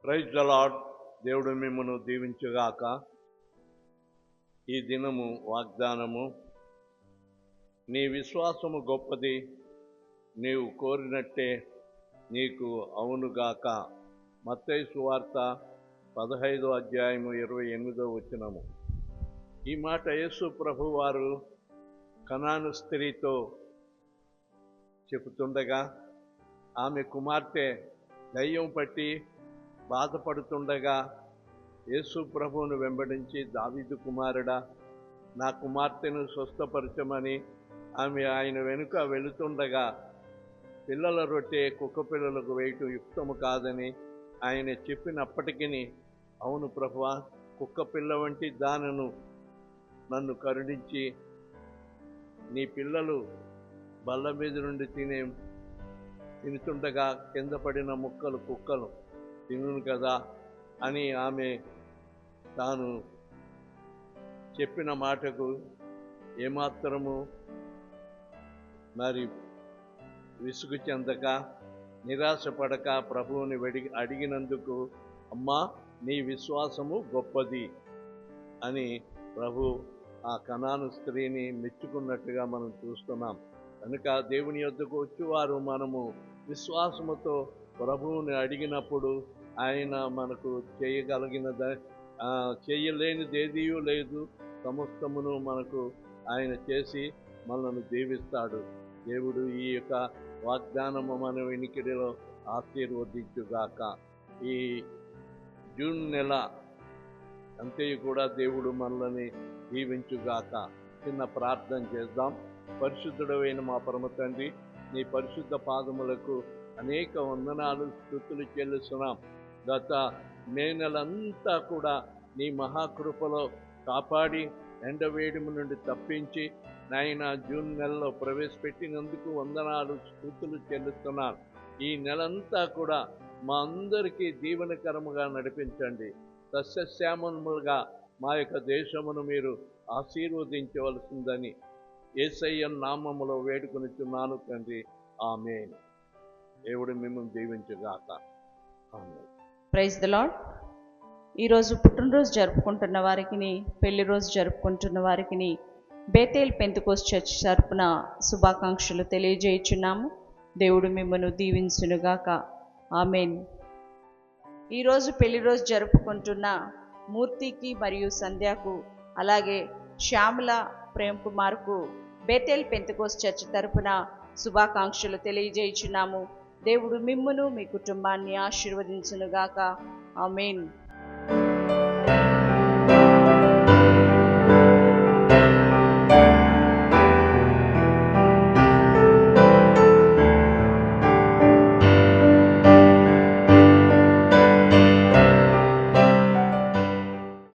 Praise the lord. దేవుడు మిమ్మను దీవించుగాక. ఈ దినము వాగ్దానము, నీ విశ్వాసము గొప్పది, నీవు కోరినట్టే నీకు అవునుగాక. మత్తయి సువార్త 15వ అధ్యాయము 28వ వచనము. ఈ మాట యేసు ప్రభు వారు కనాను స్త్రీతో చెబుతుండగా, ఆమె కుమార్తె దయ్యం పట్టి బాధపడుతుండగా యేసు ప్రభువును వెంబడించి, దావీదు కుమారుడా, నా కుమార్తెను స్వస్థపరచమని ఆమె ఆయన వెనుక వెళుతుండగా, పిల్లల రొట్టె కుక్క పిల్లలకు వేయటం యుక్తము కాదని ఆయన చెప్పినప్పటికీ, అవును ప్రభువా, కుక్క పిల్ల వంటి దానను నన్ను కరుణించి, నీ పిల్లలు బల్ల మీద నుండి తినుతుండగా కింద పడిన ముక్కలు కుక్కలు తినును కదా అని ఆమె తాను చెప్పిన మాటకు ఏమాత్రము విసుగు చెందక, నిరాశపడక ప్రభువుని అడిగినందుకు, అమ్మా, నీ విశ్వాసము గొప్పది అని ప్రభు ఆ కనాను స్త్రీని మెచ్చుకున్నట్టుగా మనం చూస్తున్నాం. కనుక దేవుని యొద్దకు వచ్చేవారు మనము విశ్వాసముతో ప్రభువుని అడిగినప్పుడు ఆయన మనకు చేయలేనిదేదీ లేదు. సమస్తమును మనకు ఆయన చేసి మనల్ని దీవిస్తాడు. దేవుడు ఈ యొక్క వాగ్దానము మన వినికిడిలో ఆశీర్వదించుగాక. ఈ జూన్ నెల అంతే కూడా దేవుడు మనల్ని దీవించుగాక. చిన్న ప్రార్థన చేద్దాం. పరిశుద్ధుడైన మా పరమ తండ్రి, నీ పరిశుద్ధ పాదములకు అనేక వందనాలు, స్తుతులు చెల్లిస్తున్నాం. గత మే నెలంతా కూడా నీ మహాకృపలో కాపాడి ఎండవేడిము నుండి తప్పించి నాయన జూన్ నెలలో ప్రవేశపెట్టినందుకు వందనాలు, స్తుతులు చెల్లిస్తున్నాను. ఈ నెలంతా కూడా మా అందరికీ దీవెనకరముగా నడిపించండి. సస్యశ్యామములుగా మా యొక్క దేశమును మీరు ఆశీర్వదించవలసిందని యేసయ్య నామములో వేడుకొనిచున్నాను తండ్రి. ఆమేన్. దేవుడు మిమ్మల్ని దీవించుగాక. ఆమేన్. Praise the Lord. ఈరోజు పుట్టినరోజు జరుపుకుంటున్న వారికి, పెళ్లి రోజు జరుపుకుంటున్న వారికి బేతేల్ పెంతెకోస్తు చర్చ్ తరపున శుభాకాంక్షలు తెలియజేయుచున్నాము. దేవుడు మిమ్మల్ని దీవించునుగాక. ఆమేన్. ఈరోజు పెళ్లి రోజు జరుపుకుంటున్న మూర్తికి మరియు సంధ్యకు, అలాగే శ్యామల, ప్రేమ్ కుమార్కు బేతేల్ పెంతెకోస్తు చర్చ్ తరపున శుభాకాంక్షలు తెలియజేయుచున్నాము. దేవుడు మిమ్మును మీ కుటుంబాన్ని ఆశీర్వదించునుగాక. ఆమేన్.